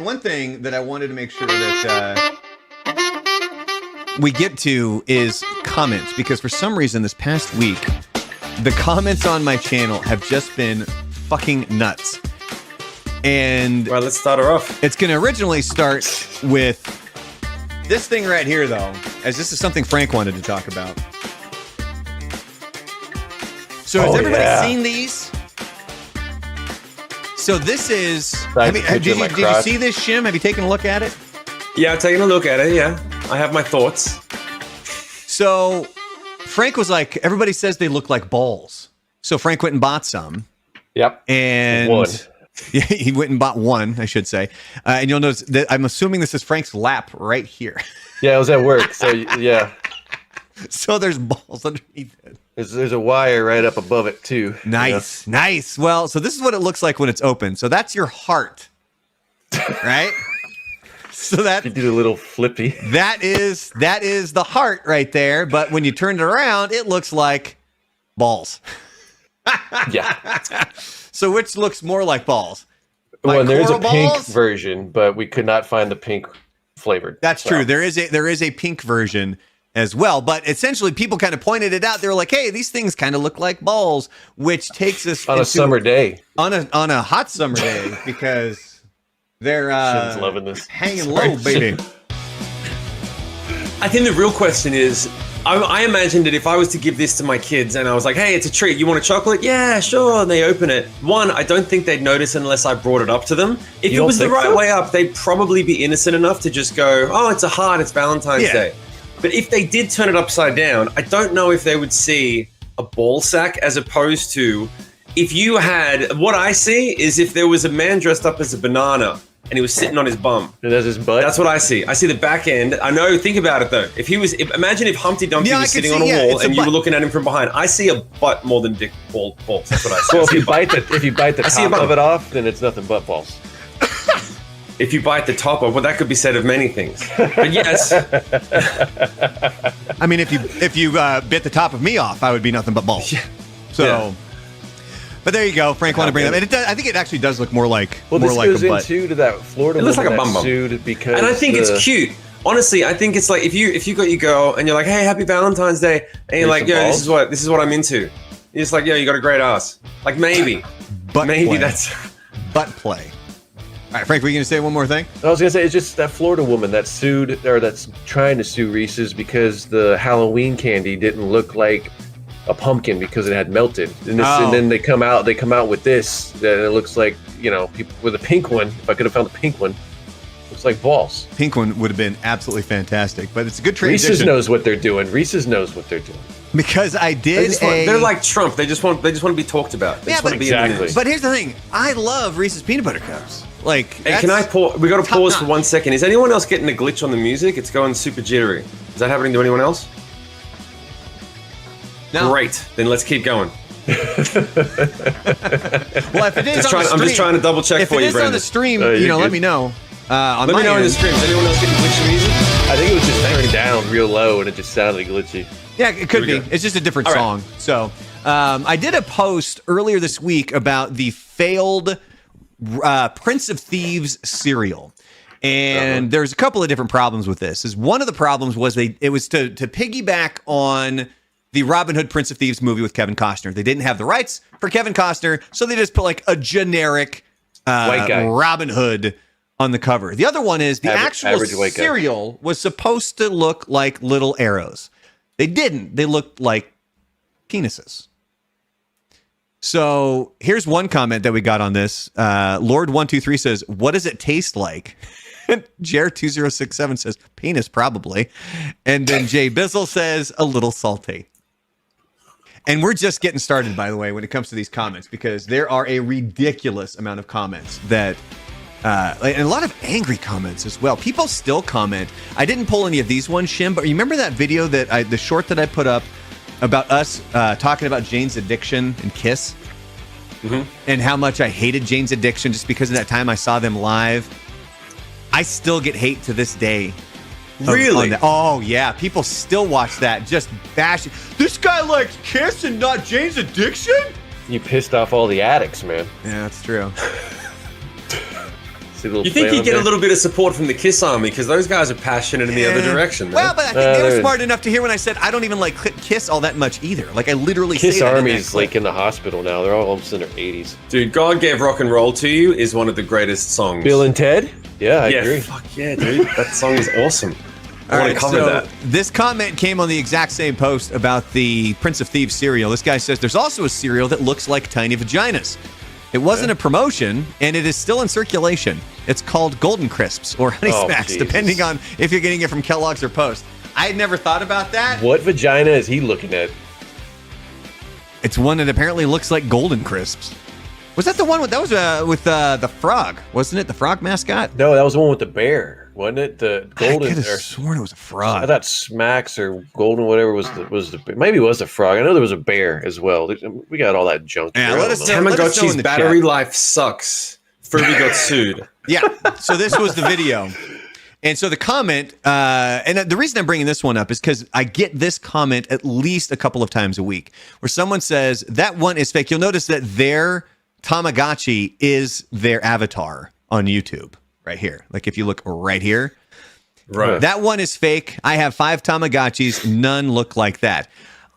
one thing that I wanted to make sure that we get to is comments, because for some reason this past week, the comments on my channel have just been fucking nuts. And well, let's start her off. It's going to originally start with this thing right here, though, as this is something Frank wanted to talk about. So has everybody seen these? So this is... did you see this, Shim? Have you taken a look at it? Yeah, I've taken a look at it, yeah. I have my thoughts. So Frank was like, everybody says they look like balls. So Frank went and bought some. Yep. And one. Yeah, he went and bought one, I should say. And you'll notice that I'm assuming this is Frank's lap right here. Yeah, it was at work. So yeah. So there's balls underneath it. There's a wire right up above it too. Nice, nice. Well, so this is what it looks like when it's open. So that's your heart, right? So that you do a little flippy. That is the heart right there. But when you turn it around, it looks like balls. Yeah. So which looks more like balls? Well, Like there's a coral pink balls? version, but we could not find the pink flavored. That's true. There is a pink version as well. But essentially, people kind of pointed it out. They were like, "Hey, these things kind of look like balls," which takes us on a summer day. On a hot summer day, because they're Shim's loving this. Hanging low, baby. I think the real question is, I imagined that if I was to give this to my kids and I was like, hey, it's a treat, you want a chocolate? Yeah, sure. And they open it. One, I don't think they'd notice unless I brought it up to them. If it was the right way up, they'd probably be innocent enough to just go, oh, it's a heart, it's Valentine's Day. But if they did turn it upside down, I don't know if they would see a ball sack, as opposed to if you had, what I see is if there was a man dressed up as a banana and he was sitting on his bum. And that's his butt? That's what I see. I see the back end. I know, think about it though. Imagine if Humpty Dumpty was sitting on a wall and you were looking at him from behind. I see a butt more than dick balls. That's what I see. Well, if you bite the top of it off, then it's nothing but balls. If you bite the top off, well, that could be said of many things. But yes. I mean, if you bit the top of me off, I would be nothing but balls. Yeah. So. Yeah. But there you go. Frank wanted to bring that up. And I think it actually does look more like a butt. Well, this goes into that Florida woman like a bum sued because... And I think it's cute. Honestly, I think it's like if you got your girl and you're like, hey, happy Valentine's Day. And you're like, yo, this is what I'm into. You're just like, yo, you got a great ass. Like maybe. That's... Butt play. All right, Frank, were you going to say one more thing? I was going to say, it's just that Florida woman that sued, or that's trying to sue Reese's because the Halloween candy didn't look like a pumpkin because it had melted, and then they come out with this that it looks like, people with a pink one. If I could have found the pink one, looks like balls. Pink one would have been absolutely fantastic, but it's a good transition. Reese's knows what they're doing. Reese's knows what they're doing. Because I did. They're like Trump. They just want to be talked about. They but exactly. But here's the thing. I love Reese's peanut butter cups. Like, hey, can I pause? We got to pause for 1 second. Is anyone else getting a glitch on the music? It's going super jittery. Is that happening to anyone else? No. Great. Then let's keep going. Well, if it is I'm just trying to double check for you, Brandon. If it is on the stream, let me know. Let me know in the stream. Is anyone else getting glitchy music? I think it was just turned down real low and it just sounded glitchy. Yeah, it could be. It's just a different song. Right. So I did a post earlier this week about the failed Prince of Thieves cereal. And there's a couple of different problems with this. One of the problems was it was to piggyback on the Robin Hood Prince of Thieves movie with Kevin Costner. They didn't have the rights for Kevin Costner, so they just put like a generic white guy Robin Hood on the cover. The other one is the actual cereal was supposed to look like little arrows. They didn't. They looked like penises. So here's one comment that we got on this. Lord123 says, what does it taste like? Jer2067 says, penis probably. And then Jay Bizzle says, a little salty. And we're just getting started, by the way, when it comes to these comments, because there are a ridiculous amount of comments that, and a lot of angry comments as well. People still comment. I didn't pull any of these ones, Shim, but you remember that video the short that I put up about us talking about Jane's Addiction and Kiss? Mm-hmm. And how much I hated Jane's Addiction just because of that time I saw them live. I still get hate to this day. Really? Oh, yeah. People still watch that, just bashing. This guy likes Kiss and not Jane's Addiction? You pissed off all the addicts, man. Yeah, that's true. See a little You think play you on get a there? little bit of support from the Kiss Army because those guys are passionate in the other direction. Man. Well, but I think they were they're- smart enough to hear when I said I don't even like Kiss all that much either. Like I literally Kiss say that in that Army's clip. like in the hospital now. They're all almost in their 80s. Dude, God Gave Rock and Roll to You is one of the greatest songs. Bill and Ted? Yeah, I yeah, agree. fuck yeah, dude. That song is awesome. I All want right, to cover so that. this comment came on the exact same post about the Prince of Thieves cereal. This guy says there's also a cereal that looks like tiny vaginas. It wasn't a promotion, and it is still in circulation. It's called Golden Crisps or Honey Oh, Smacks, Jesus. depending on if you're getting it from Kellogg's or Post. I had never thought about that. What vagina is he looking at? It's one that apparently looks like Golden Crisps. Was that the one with the frog? Wasn't it the frog mascot? No, that was the one with the bear, wasn't it? The I golden. could have Or, sworn it was a I frog. thought Smacks or Golden, whatever was the maybe it was a frog. I know there was a bear as well. We got all that junk. Yeah, here. I let don't us know. know. Let us know in Tamagotchi's the battery chat. life sucks. Furby got sued. Yeah. So this was the video. And so the comment, and the reason I'm bringing this one up is because I get this comment at least a couple of times a week where someone says that one is fake. You'll notice that their Tamagotchi is their avatar on YouTube right here. Like if you look right here, Right. that one is fake. I have 5 Tamagotchis. None look like that.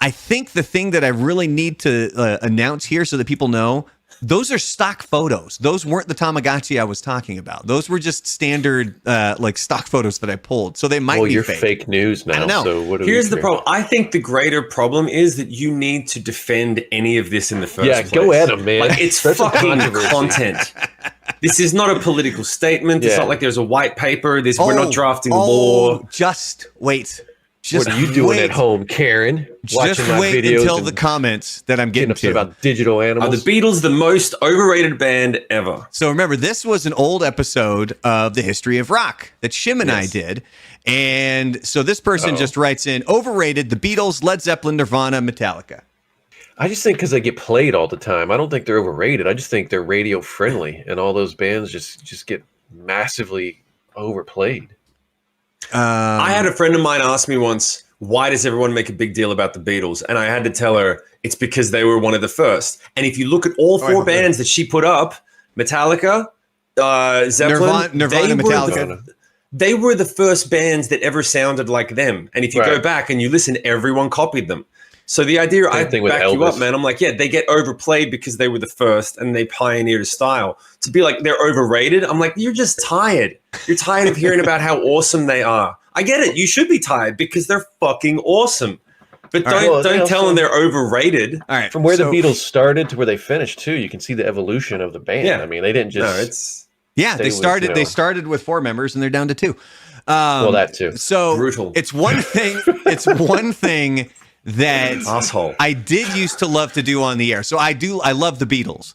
I think the thing that I really need to announce here so that people know, those are stock photos. Those weren't the Tamagotchi I was talking about. Those were just standard like stock photos that I pulled. So they might Well, be you're fake. fake news now. I don't know. So what do Here's we the care? problem. I think the greater problem is that you need to defend any of this in the first Yeah, place. go at 'em, man. Like, it's Start some fucking controversy. content. This is not a political statement. It's Yeah. not like there's a white paper. We're not drafting law. Just wait. Just What are you doing wait. at home, Karen? Just Watching my wait videos until and the comments that I'm getting getting upset to. about digital Are animals. the Beatles the most overrated band ever? So remember, this was an old episode of the History of Rock that Shim and I Yes. did. And so this person just writes in, overrated, the Beatles, Led Zeppelin, Nirvana, Metallica. I just think because they get played all the time. I don't think they're overrated. I just think they're radio friendly, and all those bands just get massively overplayed. I had a friend of mine ask me once, why does everyone make a big deal about the Beatles? And I had to tell her it's because they were one of the first. And if you look at all 4 bands that she put up, Metallica, Zeppelin, Nirvana, they were Metallica. they were the first bands that ever sounded like them. And if you go Right. back and you listen, everyone copied them. So the idea, I thing with back you Elvis. up, man. I'm like, yeah, they get overplayed because they were the first and they pioneered a style. To be like, they're overrated, I'm like, you're just tired. You're tired of hearing about how awesome they are. I get it. You should be tired because they're fucking awesome. But All right. don't Well, they tell also- them they're overrated. All right. From where so- the Beatles started to where they finished too, you can see the evolution of the band. Yeah. I mean, they didn't just No, it's Yeah, stay they with, started. you They know. started with 4 members, and they're down to 2. well that too. So Brutal. It's one thing. It's one thing that asshole. I did used to love to do on the air. So I love the Beatles,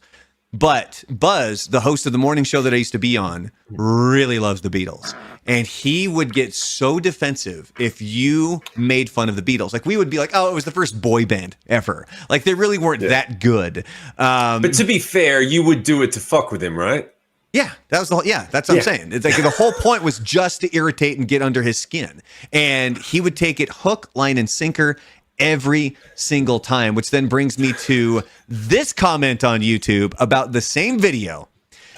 but Buzz, the host of the morning show that I used to be on, really loves the Beatles. And he would get so defensive if you made fun of the Beatles. Like we would be like, oh, it was the first boy band ever. Like they really weren't that good. But to be fair, you would do it to fuck with him, right? Yeah, that was the whole, that's what I'm saying. It's like the whole point was just to irritate and get under his skin. And he would take it hook, line, and sinker every single time, which then brings me to this comment on YouTube about the same video.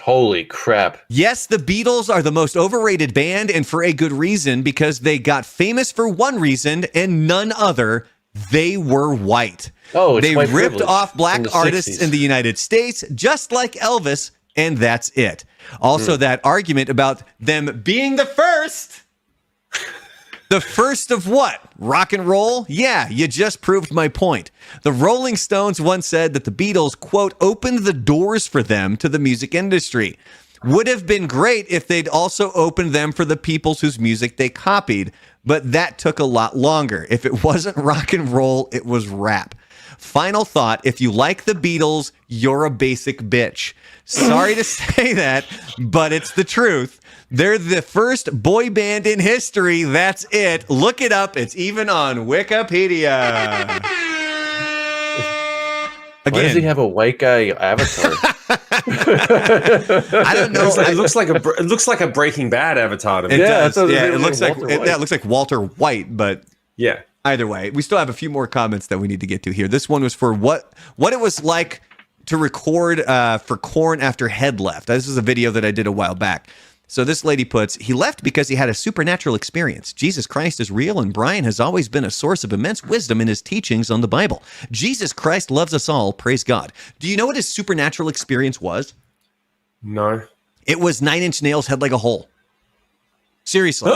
Holy crap. Yes, the Beatles are the most overrated band, and for a good reason, because they got famous for one reason and none other. They were white. Oh, it's they white ripped privilege off black from the artists 60s. in the United States, just like Elvis, and that's it. Also, that argument about them being the first. The first of what? Rock and roll? Yeah, you just proved my point. The Rolling Stones once said that the Beatles, quote, opened the doors for them to the music industry. Would have been great if they'd also opened them for the peoples whose music they copied, but that took a lot longer. If it wasn't rock and roll, it was rap. Final thought, if you like the Beatles, you're a basic bitch. Sorry to say that, but it's the truth. They're the first boy band in history. That's it. Look it up. It's even on Wikipedia. Why does he Again, have a white guy avatar? I don't know. It looks like a Breaking Bad avatar to me. It Yeah, does. that's what Yeah, it it looks like Walter White. it looks like Walter White, but Yeah. either way, we still have a few more comments that we need to get to here. This one was for what it was like to record for Korn after Head left. This is a video that I did a while back. So this lady puts, he left because he had a supernatural experience. Jesus Christ is real, and Brian has always been a source of immense wisdom in his teachings on the Bible. Jesus Christ loves us all. Praise God. Do you know what his supernatural experience was? No. It was Nine Inch Nails' Head Like a Hole. Seriously.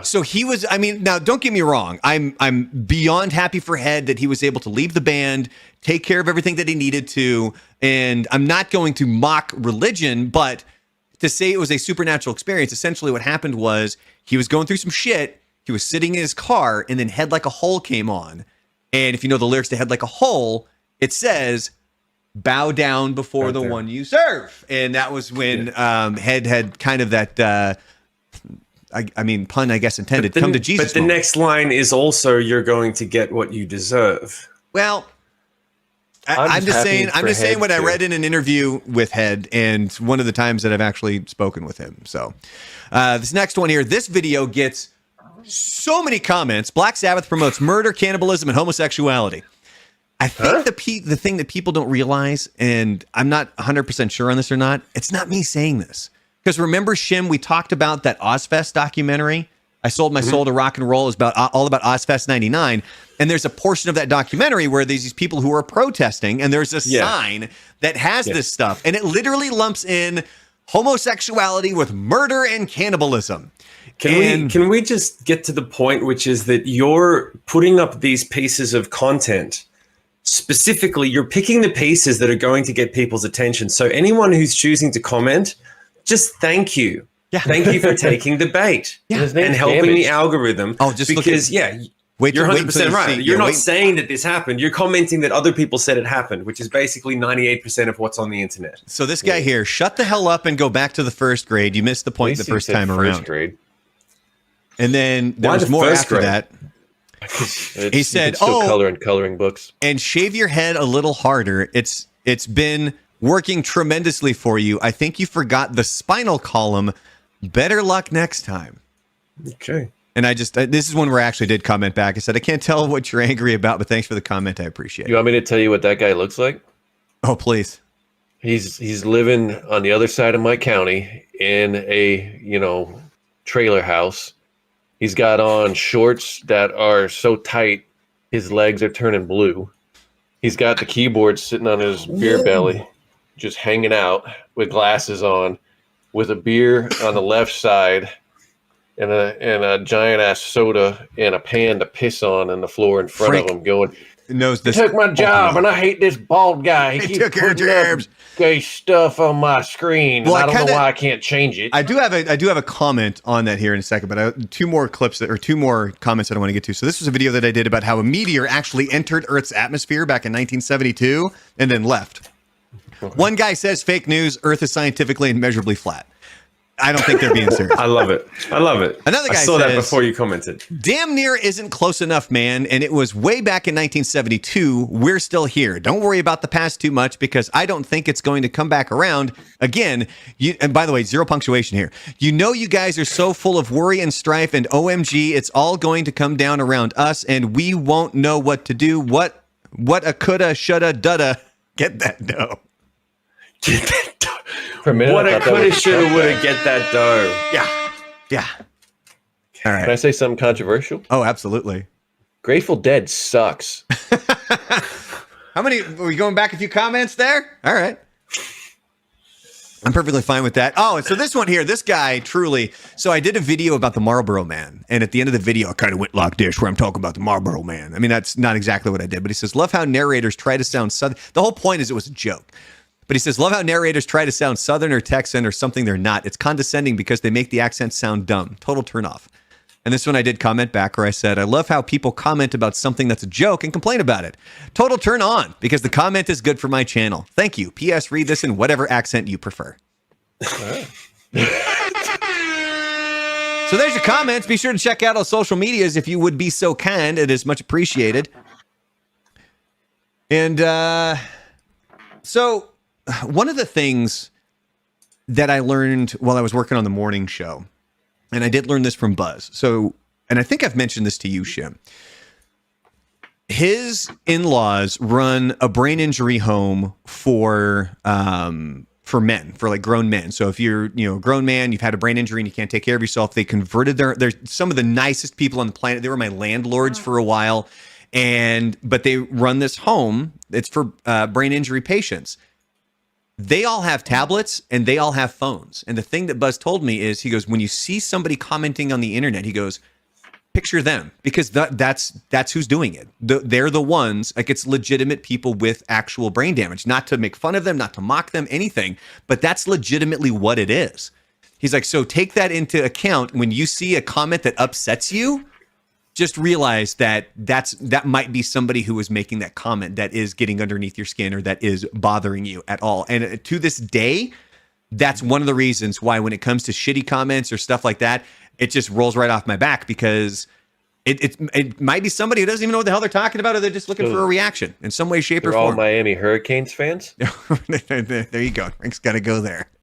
So he was, I mean, now don't get me wrong. I'm beyond happy for Head that he was able to leave the band, take care of everything that he needed to, and I'm not going to mock religion, but to say it was a supernatural experience, essentially what happened was he was going through some shit, he was sitting in his car, and then Head Like a Hole came on. And if you know the lyrics to Head Like a Hole, it says, bow down before the one you serve. And that was when Head had kind of that, I mean, pun, I guess, intended, come to Jesus. But the next line is also, you're going to get what you deserve. Well, I'm just saying what I read in an interview with Head, and one of the times that I've actually spoken with him. So this next one here, this video gets so many comments. Black Sabbath promotes murder, cannibalism, and homosexuality. I think the thing that people don't realize, and I'm not 100% sure on this or not, it's not me saying this. Because remember, Shim, we talked about that Ozfest documentary? I Sold My Soul to Rock and Roll is all about Ozfest 99. And there's a portion of that documentary where there's these people who are protesting, and there's a sign that has this stuff. And it literally lumps in homosexuality with murder and cannibalism. Can we just get to the point, which is that you're putting up these pieces of content. Specifically, you're picking the pieces that are going to get people's attention. So anyone who's choosing to comment, just thank you. Yeah. Thank you for taking the bait and helping the algorithm. Oh, just because, you're 100% right. You're not saying that this happened. You're commenting that other people said it happened, which is basically 98% of what's on the internet. So this guy here, shut the hell up and go back to the first grade. You missed the point the first time around. Grade. And then there was more after that. He said, coloring books. And shave your head a little harder. It's been working tremendously for you. I think you forgot the spinal column. Better luck next time. Okay. And this is one where I actually did comment back. I said, I can't tell what you're angry about, but thanks for the comment. I appreciate it. You want me to tell you what that guy looks like? Oh, please. He's living on the other side of my county in a, trailer house. He's got on shorts that are so tight, his legs are turning blue. He's got the keyboard sitting on his beer belly, just hanging out with glasses on, with a beer on the left side and a giant ass soda and a pan to piss on the floor in front of him, going, knows this. He took my job, and I hate this bald guy. He took your jobs. Gay stuff on my screen. Well, and I don't know why I can't change it. I do have a comment on that here in a second, but two more comments that I want to get to. So this was a video that I did about how a meteor actually entered Earth's atmosphere back in 1972 and then left. Okay. One guy says fake news. Earth is scientifically and measurably flat. I don't think they're being serious. I love it. Another guy saw that before you commented. Damn near isn't close enough, man. And it was way back in 1972. We're still here. Don't worry about the past too much because I don't think it's going to come back around again. And by the way, zero punctuation here. You guys are so full of worry and strife and OMG, it's all going to come down around us and we won't know what to do. What a coulda, shoulda, dudda. Get that dough. Get that dough. What a coulda, shoulda, woulda, get that dough. Yeah. All right. Can I say something controversial? Oh, absolutely. Grateful Dead sucks. How many? Are we going back a few comments there? All right. I'm perfectly fine with that. Oh, and so this one here, this guy truly. So I did a video about the Marlboro Man. And at the end of the video, I kind of went like this where I'm talking about the Marlboro Man. I mean, that's not exactly what I did. But he says, love how narrators try to sound Southern. The whole point is it was a joke. But he says, love how narrators try to sound Southern or Texan or something they're not. It's condescending because they make the accent sound dumb. Total turn off. And this one I did comment back where I said, I love how people comment about something that's a joke and complain about it. Total turn on because the comment is good for my channel. Thank you. P.S. Read this in whatever accent you prefer. So there's your comments. Be sure to check out our social medias if you would be so kind. It is much appreciated. And so one of the things that I learned while I was working on the morning show, and I did learn this from Buzz. So, and I think I've mentioned this to you, Shim. his in-laws run a brain injury home for men, for like grown men. So if you're, a grown man, you've had a brain injury and you can't take care of yourself, they converted they're some of the nicest people on the planet. They were my landlords for a while. But they run this home. It's for brain injury patients. They all have tablets and they all have phones. And the thing that Buzz told me is, he goes, when you see somebody commenting on the internet, he goes, picture them, because that's who's doing it. They're the ones, like, it's legitimate people with actual brain damage. Not to make fun of them, not to mock them, anything, but that's legitimately what it is. He's like, so take that into account when you see a comment that upsets you. Just realize that might be somebody who is making that comment that is getting underneath your skin or that is bothering you at all. And to this day, that's one of the reasons why when it comes to shitty comments or stuff like that, it just rolls right off my back, because it might be somebody who doesn't even know what the hell they're talking about, or they're just looking for a reaction in some way, shape, or form. All Miami Hurricanes fans? There you go. Frank's got to go there.